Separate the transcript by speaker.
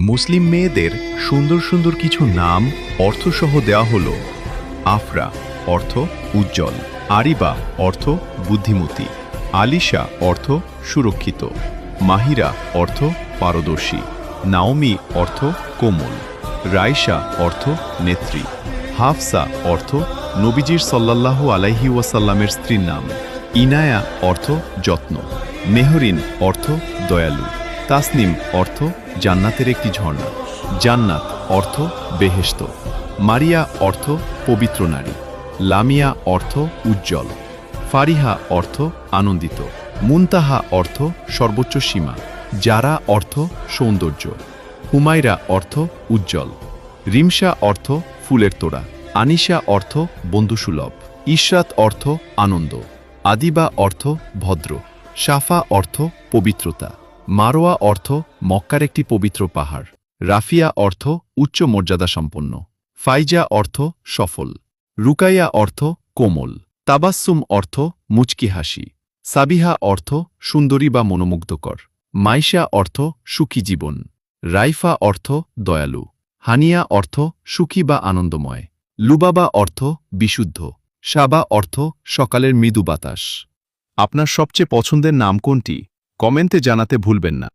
Speaker 1: মুসলিম মেয়েদের সুন্দর সুন্দর কিছু নাম অর্থসহ দেওয়া হলো। আফরা অর্থ উজ্জ্বল, আরিবা অর্থ বুদ্ধিমতী, আলিশা অর্থ সুরক্ষিত, মাহিরা অর্থ পারদর্শী, নাওমি অর্থ কোমল, রাইসা অর্থ নেত্রী, হাফসা অর্থ নবীজির সাল্লাল্লাহু আলাইহি ওয়াসাল্লামের স্ত্রীর নাম, ইনায়া অর্থ যত্ন, মেহরিন অর্থ দয়ালু, তাসনিম অর্থ জান্নাতের একটি ঝর্ণা, জান্নাত অর্থ বেহেশত, মারিয়া অর্থ পবিত্র নারী, লামিয়া অর্থ উজ্জ্বল, ফারিহা অর্থ আনন্দিত, মুনতাহা অর্থ সর্বোচ্চ সীমা, জারা অর্থ সৌন্দর্য, হুমায়রা অর্থ উজ্জ্বল, রিমশা অর্থ ফুলের তোড়া, আনিশা অর্থ বন্ধুসুলভ, ইশরাত অর্থ আনন্দ, আদিবা অর্থ ভদ্র, সাফা অর্থ পবিত্রতা, মারোয়া অর্থ মক্কার একটি পবিত্র পাহাড়, রাফিয়া অর্থ উচ্চ মর্যাদা সম্পন্ন, ফাইজা অর্থ সফল, রুকাইয়া অর্থ কোমল, তাবাসসুম অর্থ মুচকি হাসি, সাবিহা অর্থ সুন্দরী বা মনোমুগ্ধকর, মাইশা অর্থ সুখী জীবন, রাইফা অর্থ দয়ালু, হানিয়া অর্থ সুখী বা আনন্দময়, লুবাবা অর্থ বিশুদ্ধ, সাবা অর্থ সকালের মৃদু বাতাস। আপনার সবচেয়ে পছন্দের নাম কোনটি? কমেন্টে জানাতে ভুলবেন না।